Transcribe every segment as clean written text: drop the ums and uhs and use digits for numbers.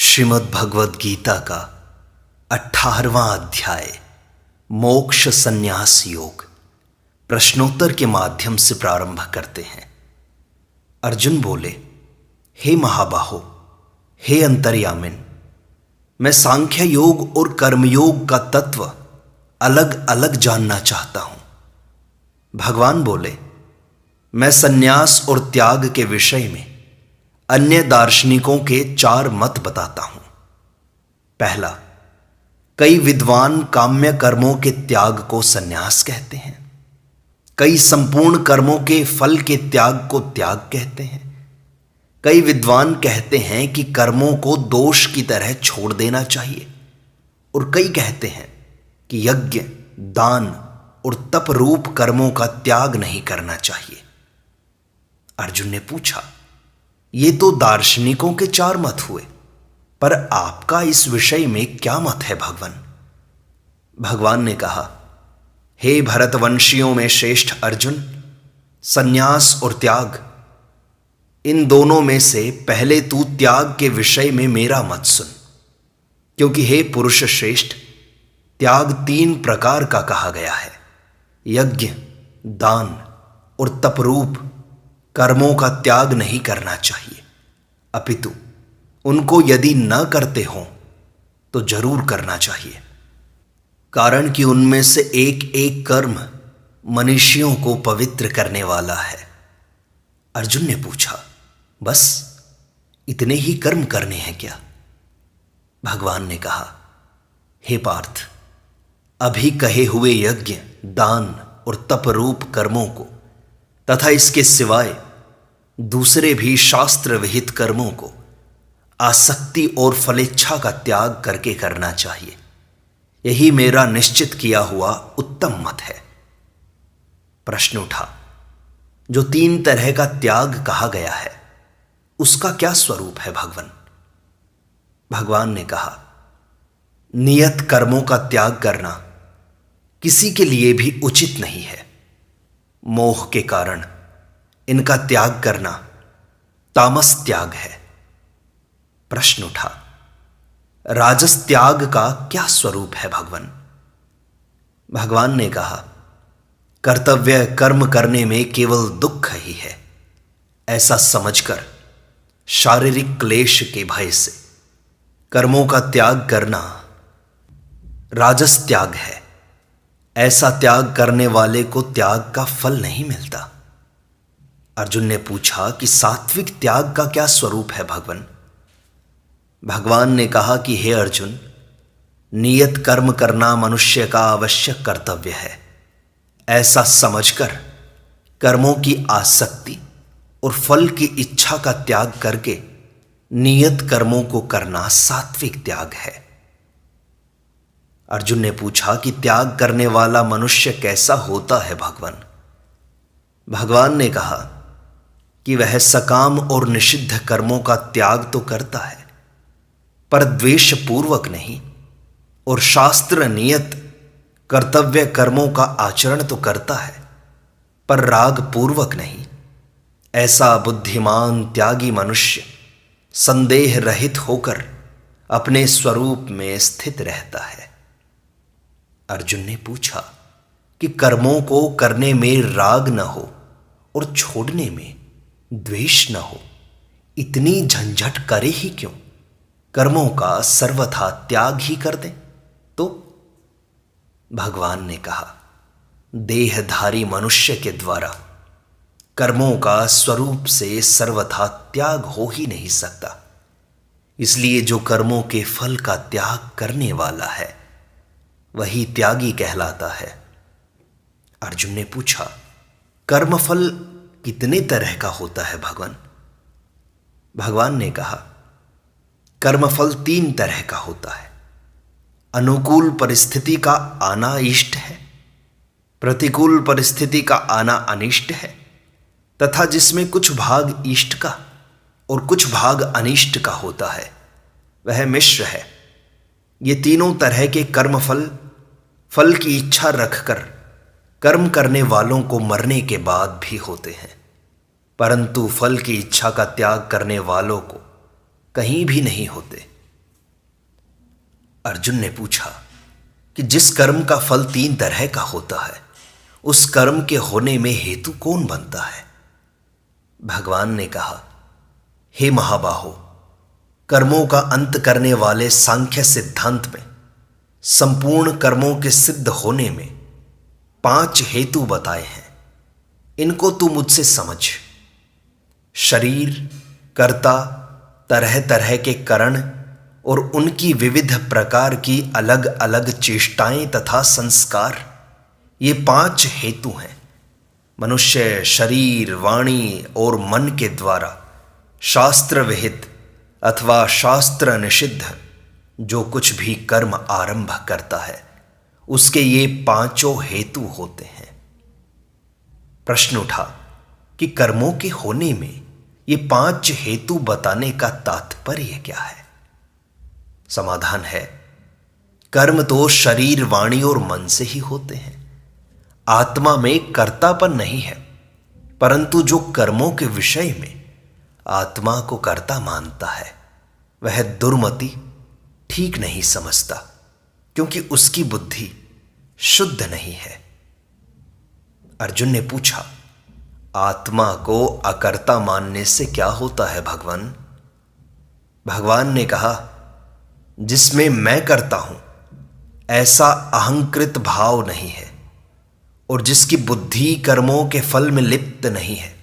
श्रीमद् भगवद गीता का 18वां अध्याय मोक्ष संन्यास योग प्रश्नोत्तर के माध्यम से प्रारंभ करते हैं। अर्जुन बोले, हे महाबाहो, हे अंतर्यामिन, मैं सांख्य योग और कर्मयोग का तत्व अलग अलग जानना चाहता हूं। भगवान बोले, मैं संन्यास और त्याग के विषय में अन्य दार्शनिकों के 4 मत बताता हूं। पहला, कई विद्वान काम्य कर्मों के त्याग को संन्यास कहते हैं। कई संपूर्ण कर्मों के फल के त्याग को त्याग कहते हैं। कई विद्वान कहते हैं कि कर्मों को दोष की तरह छोड़ देना चाहिए, और कई कहते हैं कि यज्ञ, दान और तप रूप कर्मों का त्याग नहीं करना चाहिए। अर्जुन ने पूछा, ये तो दार्शनिकों के 4 मत हुए, पर आपका इस विषय में क्या मत है भगवान? भगवान ने कहा, हे भरतवंशियों में श्रेष्ठ अर्जुन, संन्यास और त्याग, इन दोनों में से पहले तू त्याग के विषय में मेरा मत सुन, क्योंकि हे पुरुष श्रेष्ठ, त्याग 3 प्रकार का कहा गया है। यज्ञ, दान और तपरूप कर्मों का त्याग नहीं करना चाहिए, अपितु उनको यदि न करते हो तो जरूर करना चाहिए, कारण कि उनमें से एक एक कर्म मनुष्यों को पवित्र करने वाला है। अर्जुन ने पूछा, बस इतने ही कर्म करने हैं क्या? भगवान ने कहा, हे पार्थ, अभी कहे हुए यज्ञ, दान और तप रूप कर्मों को तथा इसके सिवाय दूसरे भी शास्त्र विहित कर्मों को आसक्ति और फलेच्छा का त्याग करके करना चाहिए। यही मेरा निश्चित किया हुआ उत्तम मत है। प्रश्न उठा, जो 3 तरह का त्याग कहा गया है, उसका क्या स्वरूप है भगवान? भगवान ने कहा, नियत कर्मों का त्याग करना किसी के लिए भी उचित नहीं है। मोह के कारण इनका त्याग करना तामस त्याग है। प्रश्न उठा, राजस त्याग का क्या स्वरूप है भगवान? भगवान ने कहा, कर्तव्य कर्म करने में केवल दुख ही है, ऐसा समझकर शारीरिक क्लेश के भय से कर्मों का त्याग करना राजस त्याग है। ऐसा त्याग करने वाले को त्याग का फल नहीं मिलता। अर्जुन ने पूछा कि सात्विक त्याग का क्या स्वरूप है भगवान? भगवान ने कहा कि हे अर्जुन, नियत कर्म करना मनुष्य का आवश्यक कर्तव्य है। ऐसा समझकर कर्मों की आसक्ति और फल की इच्छा का त्याग करके नियत कर्मों को करना सात्विक त्याग है। अर्जुन ने पूछा कि त्याग करने वाला मनुष्य कैसा होता है भगवान? भगवान ने कहा कि वह सकाम और निषिद्ध कर्मों का त्याग तो करता है, पर द्वेष पूर्वक नहीं, और शास्त्र नियत कर्तव्य कर्मों का आचरण तो करता है, पर राग पूर्वक नहीं। ऐसा बुद्धिमान त्यागी मनुष्य संदेह रहित होकर अपने स्वरूप में स्थित रहता है। अर्जुन ने पूछा कि कर्मों को करने में राग न हो और छोड़ने में द्वेष न हो, इतनी झंझट करे ही क्यों? कर्मों का सर्वथा त्याग ही कर दें तो? भगवान ने कहा, देहधारी मनुष्य के द्वारा कर्मों का स्वरूप से सर्वथा त्याग हो ही नहीं सकता। इसलिए जो कर्मों के फल का त्याग करने वाला है, वही त्यागी कहलाता है। अर्जुन ने पूछा, कर्मफल कितने तरह का होता है भगवान? भगवान ने कहा, कर्मफल 3 तरह का होता है। अनुकूल परिस्थिति का आना इष्ट है, प्रतिकूल परिस्थिति का आना अनिष्ट है, तथा जिसमें कुछ भाग इष्ट का और कुछ भाग अनिष्ट का होता है, वह मिश्र है। ये तीनों तरह के कर्मफल फल की इच्छा रखकर कर्म करने वालों को मरने के बाद भी होते हैं, परंतु फल की इच्छा का त्याग करने वालों को कहीं भी नहीं होते। अर्जुन ने पूछा कि जिस कर्म का फल 3 तरह का होता है, उस कर्म के होने में हेतु कौन बनता है? भगवान ने कहा, हे महाबाहो, कर्मों का अंत करने वाले सांख्य सिद्धांत में संपूर्ण कर्मों के सिद्ध होने में 5 हेतु बताए हैं। इनको तू मुझसे समझ। शरीर, कर्ता, तरह तरह के करण और उनकी विविध प्रकार की अलग अलग चेष्टाएं तथा संस्कार, ये 5 हेतु हैं। मनुष्य शरीर, वाणी और मन के द्वारा शास्त्र विहित अथवा शास्त्र निषिद्ध जो कुछ भी कर्म आरंभ करता है, उसके ये 5 हेतु होते हैं। प्रश्न उठा कि कर्मों के होने में ये 5 हेतु बताने का तात्पर्य क्या है? समाधान है, कर्म तो शरीर, वाणी और मन से ही होते हैं। आत्मा में कर्तापन नहीं है, परंतु जो कर्मों के विषय में आत्मा को कर्ता मानता है, वह दुर्मति, ठीक नहीं समझता, क्योंकि उसकी बुद्धि शुद्ध नहीं है। अर्जुन ने पूछा, आत्मा को अकर्ता मानने से क्या होता है भगवान? भगवान ने कहा, जिसमें मैं करता हूं ऐसा अहंकृत भाव नहीं है और जिसकी बुद्धि कर्मों के फल में लिप्त नहीं है,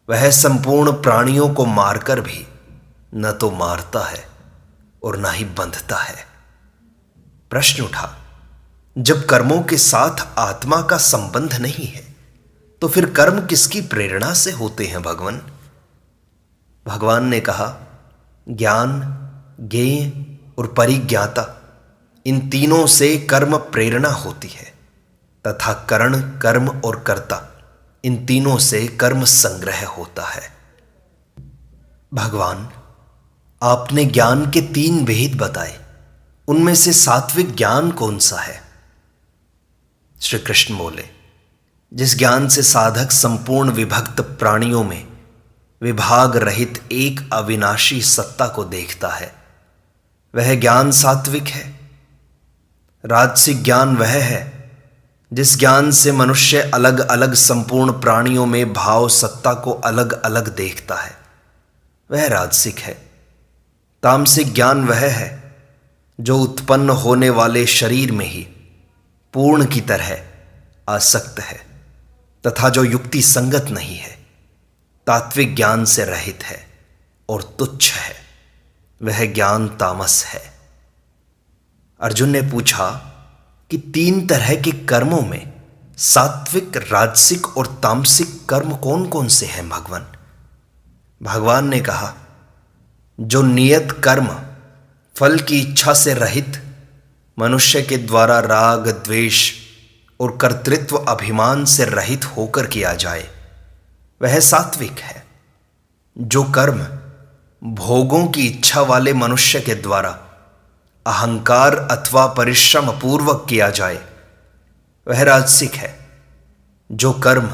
वह संपूर्ण प्राणियों को मारकर भी न तो मारता है और न ही बंधता है। प्रश्न उठा, जब कर्मों के साथ आत्मा का संबंध नहीं है, तो फिर कर्म किसकी प्रेरणा से होते हैं भगवान? भगवान ने कहा, ज्ञान, ज्ञेय और परिज्ञाता, इन तीनों से कर्म प्रेरणा होती है तथा करण, कर्म और कर्ता, इन तीनों से कर्म संग्रह होता है। भगवान, आपने ज्ञान के 3 भेद बताए, उनमें से सात्विक ज्ञान कौन सा है? श्री कृष्ण बोले, जिस ज्ञान से साधक संपूर्ण विभक्त प्राणियों में विभाग रहित एक अविनाशी सत्ता को देखता है, वह ज्ञान सात्विक है। राजसिक ज्ञान वह है जिस ज्ञान से मनुष्य अलग अलग संपूर्ण प्राणियों में भाव सत्ता को अलग अलग देखता है, वह राजसिक है। तामसिक ज्ञान वह है जो उत्पन्न होने वाले शरीर में ही पूर्ण की तरह आसक्त है तथा जो युक्ति संगत नहीं है, तात्विक ज्ञान से रहित है और तुच्छ है, वह ज्ञान तामस है। अर्जुन ने पूछा कि 3 तरह के कर्मों में सात्विक, राजसिक और तामसिक कर्म कौन कौन से हैं भगवान? भगवान ने कहा, जो नियत कर्म फल की इच्छा से रहित मनुष्य के द्वारा राग, द्वेष और कर्तृत्व अभिमान से रहित होकर किया जाए, वह सात्विक है। जो कर्म भोगों की इच्छा वाले मनुष्य के द्वारा अहंकार अथवा परिश्रम पूर्वक किया जाए, वह राजसिक है। जो कर्म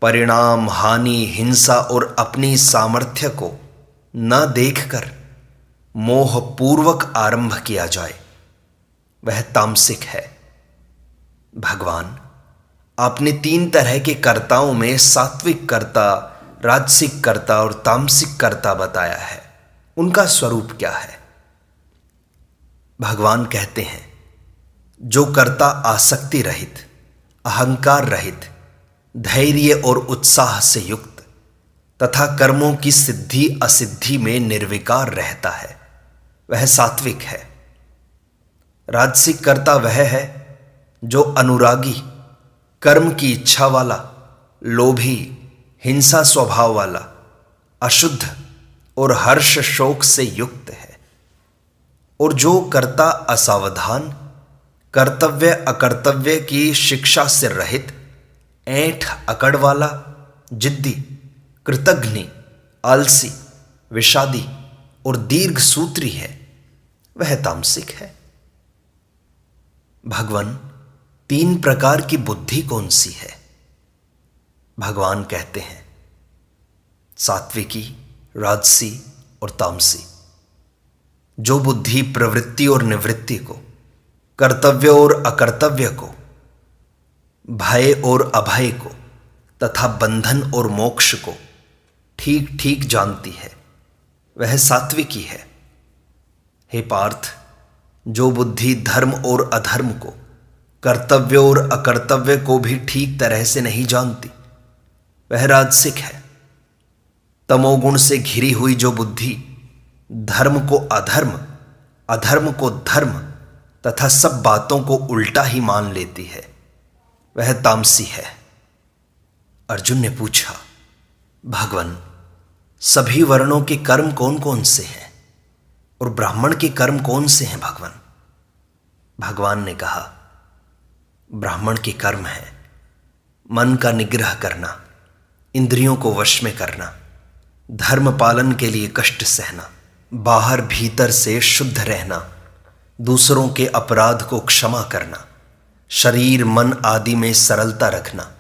परिणाम, हानि, हिंसा और अपनी सामर्थ्य को न देखकर मोह पूर्वक आरंभ किया जाए, वह तामसिक है। भगवान, आपने 3 तरह के कर्ताओं में सात्विक कर्ता, राजसिक कर्ता और तामसिक कर्ता बताया है, उनका स्वरूप क्या है? भगवान कहते हैं, जो कर्ता आसक्ति रहित, अहंकार रहित, धैर्य और उत्साह से युक्त तथा कर्मों की सिद्धि असिद्धि में निर्विकार रहता है, वह सात्विक है। राजसिक कर्ता वह है जो अनुरागी, कर्म की इच्छा वाला, लोभी, हिंसा स्वभाव वाला, अशुद्ध और हर्ष शोक से युक्त है। और जो कर्ता असावधान, कर्तव्य अकर्तव्य की शिक्षा से रहित, ऐंठ अकड़ वाला, जिद्दी, कृतघ्नि, आलसी, विषादी और दीर्घ सूत्री है, वह तामसिक है। भगवान, 3 प्रकार की बुद्धि कौन सी है? भगवान कहते हैं, सात्विकी, राजसी और तामसी। जो बुद्धि प्रवृत्ति और निवृत्ति को, कर्तव्य और अकर्तव्य को, भय और अभय को तथा बंधन और मोक्ष को ठीक ठीक जानती है, वह सात्विकी है। हे पार्थ, जो बुद्धि धर्म और अधर्म को, कर्तव्य और अकर्तव्य को भी ठीक तरह से नहीं जानती, वह राजसिक है। तमोगुण से घिरी हुई जो बुद्धि धर्म को अधर्म, अधर्म को धर्म तथा सब बातों को उल्टा ही मान लेती है, वह तामसी है। अर्जुन ने पूछा, भगवन, सभी वर्णों के कर्म कौन कौन से हैं और ब्राह्मण के कर्म कौन से हैं भगवन? भगवान ने कहा, ब्राह्मण के कर्म है मन का निग्रह करना, इंद्रियों को वश में करना, धर्म पालन के लिए कष्ट सहना, बाहर भीतर से शुद्ध रहना, दूसरों के अपराध को क्षमा करना, शरीर मन आदि में सरलता रखना,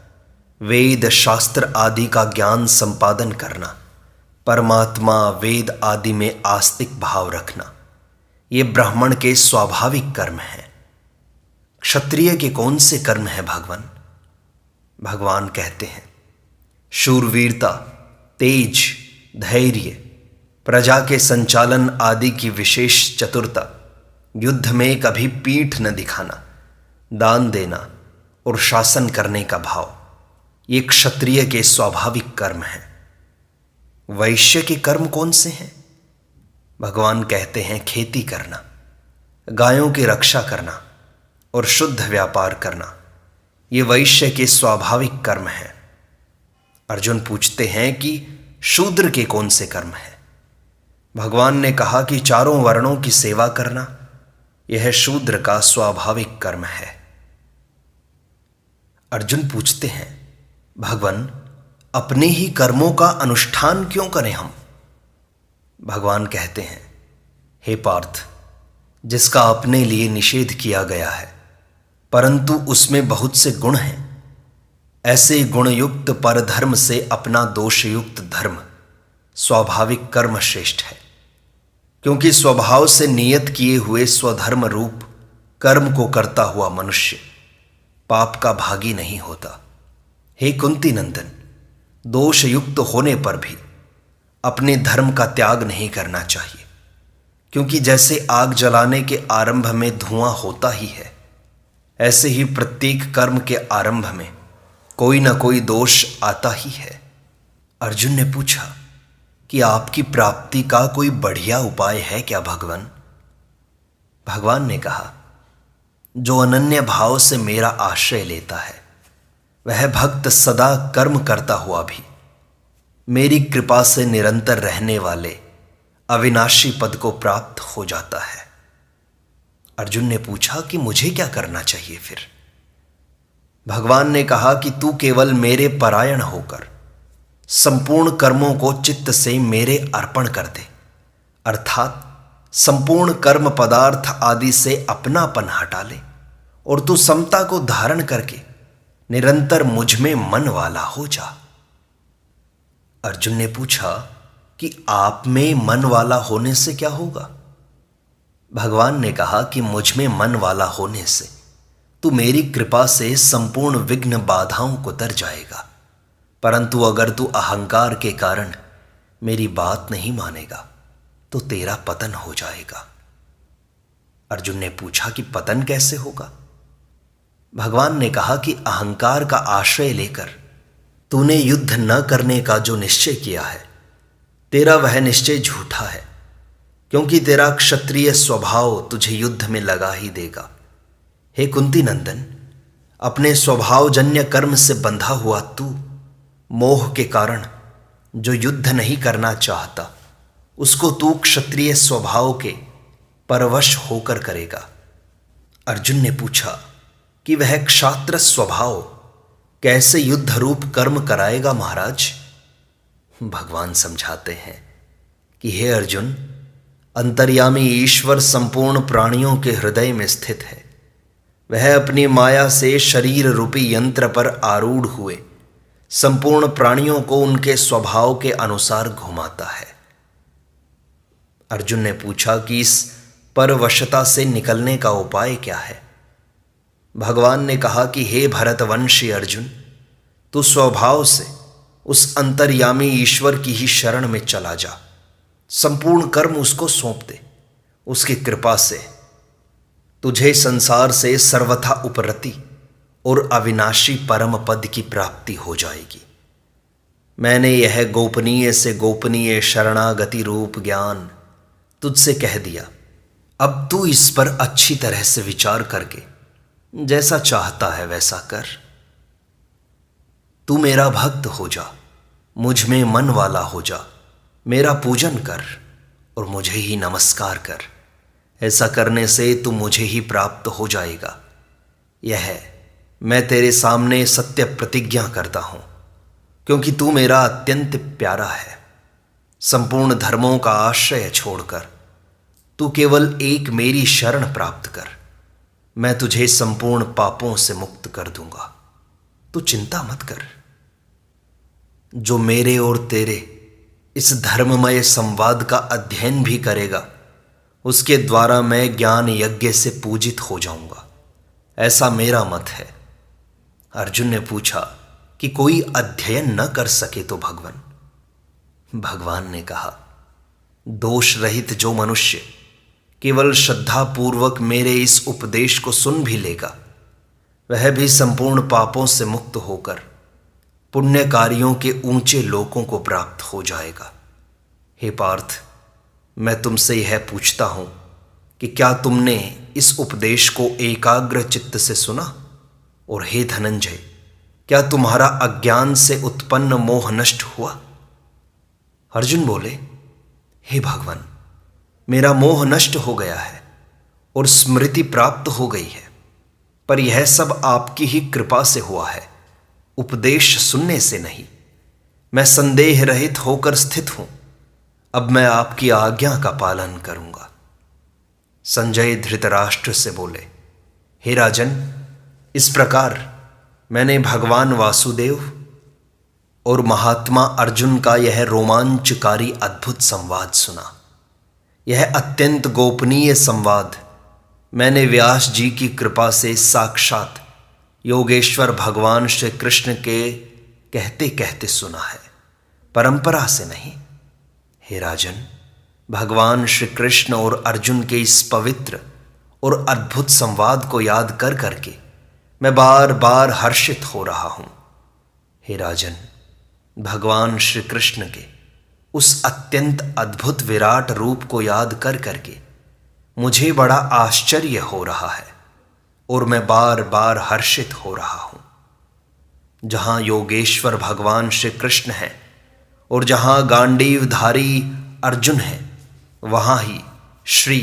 वेद शास्त्र आदि का ज्ञान संपादन करना, परमात्मा वेद आदि में आस्तिक भाव रखना, ये ब्राह्मण के स्वाभाविक कर्म हैं। क्षत्रिय के कौन से कर्म हैं भगवान? भगवान कहते हैं, शूरवीरता, तेज, धैर्य, प्रजा के संचालन आदि की विशेष चतुरता, युद्ध में कभी पीठ न दिखाना, दान देना और शासन करने का भाव, ये क्षत्रिय के स्वाभाविक कर्म हैं। वैश्य के कर्म कौन से हैं? भगवान कहते हैं, खेती करना, गायों की रक्षा करना और शुद्ध व्यापार करना, ये वैश्य के स्वाभाविक कर्म हैं। अर्जुन पूछते हैं कि शूद्र के कौन से कर्म हैं? भगवान ने कहा कि चारों वर्णों की सेवा करना, यह शूद्र का स्वाभाविक कर्म है। अर्जुन पूछते हैं, भगवान, अपने ही कर्मों का अनुष्ठान क्यों करें हम? भगवान कहते हैं, हे पार्थ, जिसका अपने लिए निषेध किया गया है परंतु उसमें बहुत से गुण हैं, ऐसे गुणयुक्त परधर्म से अपना दोषयुक्त धर्म स्वाभाविक कर्म श्रेष्ठ है, क्योंकि स्वभाव से नियत किए हुए स्वधर्म रूप कर्म को करता हुआ मनुष्य पाप का भागी नहीं होता। हे कुंती नंदन, दोषयुक्त होने पर भी अपने धर्म का त्याग नहीं करना चाहिए, क्योंकि जैसे आग जलाने के आरंभ में धुआं होता ही है, ऐसे ही प्रत्येक कर्म के आरंभ में कोई न कोई दोष आता ही है। अर्जुन ने पूछा कि आपकी प्राप्ति का कोई बढ़िया उपाय है क्या भगवान? भगवान ने कहा, जो अनन्य भाव से मेरा आश्रय लेता है वह भक्त सदा कर्म करता हुआ भी मेरी कृपा से निरंतर रहने वाले अविनाशी पद को प्राप्त हो जाता है। अर्जुन ने पूछा कि मुझे क्या करना चाहिए फिर? भगवान ने कहा कि तू केवल मेरे परायण होकर संपूर्ण कर्मों को चित्त से मेरे अर्पण कर दे, अर्थात संपूर्ण कर्म पदार्थ आदि से अपनापन हटा ले और तू समता को धारण करके निरंतर मुझ में मन वाला हो जा। अर्जुन ने पूछा कि आप में मन वाला होने से क्या होगा? भगवान ने कहा कि मुझ में मन वाला होने से तू मेरी कृपा से संपूर्ण विघ्न बाधाओं को तर जाएगा, परंतु अगर तू अहंकार के कारण मेरी बात नहीं मानेगा तो तेरा पतन हो जाएगा। अर्जुन ने पूछा कि पतन कैसे होगा? भगवान ने कहा कि अहंकार का आश्रय लेकर तूने युद्ध न करने का जो निश्चय किया है, तेरा वह निश्चय झूठा है, क्योंकि तेरा क्षत्रिय स्वभाव तुझे युद्ध में लगा ही देगा। हे कुंती नंदन, अपने स्वभावजन्य कर्म से बंधा हुआ तू मोह के कारण जो युद्ध नहीं करना चाहता, उसको तू क्षत्रिय स्वभाव के परवश होकर करेगा। अर्जुन ने पूछा कि वह क्षात्र स्वभाव कैसे युद्ध रूप कर्म कराएगा महाराज? भगवान समझाते हैं कि हे अर्जुन, अंतर्यामी ईश्वर संपूर्ण प्राणियों के हृदय में स्थित है। वह अपनी माया से शरीर रूपी यंत्र पर आरूढ़ हुए संपूर्ण प्राणियों को उनके स्वभाव के अनुसार घुमाता है। अर्जुन ने पूछा कि इस परवशता से निकलने का उपाय क्या है। भगवान ने कहा कि हे भरतवंशी अर्जुन, तू स्वभाव से उस अंतर्यामी ईश्वर की ही शरण में चला जा। संपूर्ण कर्म उसको सौंप दे। उसकी कृपा से तुझे संसार से सर्वथा उपरति और अविनाशी परम पद की प्राप्ति हो जाएगी। मैंने यह गोपनीय से गोपनीय शरणागति रूप ज्ञान तुझसे कह दिया। अब तू इस पर अच्छी तरह से विचार करके जैसा चाहता है वैसा कर। तू मेरा भक्त हो जा, मुझ में मन वाला हो जा, मेरा पूजन कर और मुझे ही नमस्कार कर। ऐसा करने से तू मुझे ही प्राप्त हो जाएगा। यह मैं तेरे सामने सत्य प्रतिज्ञा करता हूं, क्योंकि तू मेरा अत्यंत प्यारा है। संपूर्ण धर्मों का आश्रय छोड़कर तू केवल एक मेरी शरण प्राप्त कर। मैं तुझे संपूर्ण पापों से मुक्त कर दूंगा। तू चिंता मत कर। जो मेरे और तेरे इस धर्ममय संवाद का अध्ययन भी करेगा, उसके द्वारा मैं ज्ञान यज्ञ से पूजित हो जाऊंगा, ऐसा मेरा मत है। अर्जुन ने पूछा कि कोई अध्ययन न कर सके तो भगवान ने कहा, दोष रहित जो मनुष्य केवल श्रद्धापूर्वक मेरे इस उपदेश को सुन भी लेगा, वह भी संपूर्ण पापों से मुक्त होकर पुण्य कार्यों के ऊंचे लोकों को प्राप्त हो जाएगा। हे पार्थ, मैं तुमसे यह पूछता हूं कि क्या तुमने इस उपदेश को एकाग्र चित्त से सुना? और हे धनंजय, क्या तुम्हारा अज्ञान से उत्पन्न मोह नष्ट हुआ? अर्जुन बोले, हे भगवान, मेरा मोह नष्ट हो गया है और स्मृति प्राप्त हो गई है, पर यह सब आपकी ही कृपा से हुआ है, उपदेश सुनने से नहीं। मैं संदेह रहित होकर स्थित हूं। अब मैं आपकी आज्ञा का पालन करूंगा। संजय धृतराष्ट्र से बोले, हे राजन, इस प्रकार मैंने भगवान वासुदेव और महात्मा अर्जुन का यह रोमांचकारी अद्भुत संवाद सुना। यह अत्यंत गोपनीय संवाद मैंने व्यास जी की कृपा से साक्षात योगेश्वर भगवान श्री कृष्ण के कहते कहते सुना है, परंपरा से नहीं। हे राजन, भगवान श्री कृष्ण और अर्जुन के इस पवित्र और अद्भुत संवाद को याद कर करके मैं बार बार हर्षित हो रहा हूं। हे राजन, भगवान श्री कृष्ण के उस अत्यंत अद्भुत विराट रूप को याद कर करके मुझे बड़ा आश्चर्य हो रहा है और मैं बार बार हर्षित हो रहा हूं। जहां योगेश्वर भगवान श्री कृष्ण है और जहां गांडीवधारी अर्जुन है, वहां ही श्री,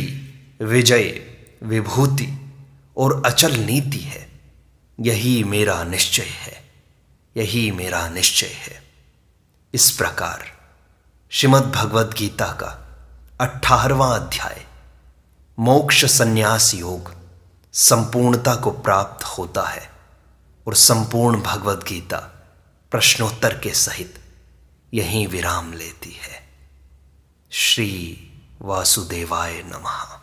विजय, विभूति और अचल नीति है। यही मेरा निश्चय है, यही मेरा निश्चय है। इस प्रकार श्रीमद् भगवद गीता का 18वां अध्याय मोक्ष संन्यास योग संपूर्णता को प्राप्त होता है और संपूर्ण भगवद गीता प्रश्नोत्तर के सहित यहीं विराम लेती है। श्री वासुदेवाय नमः।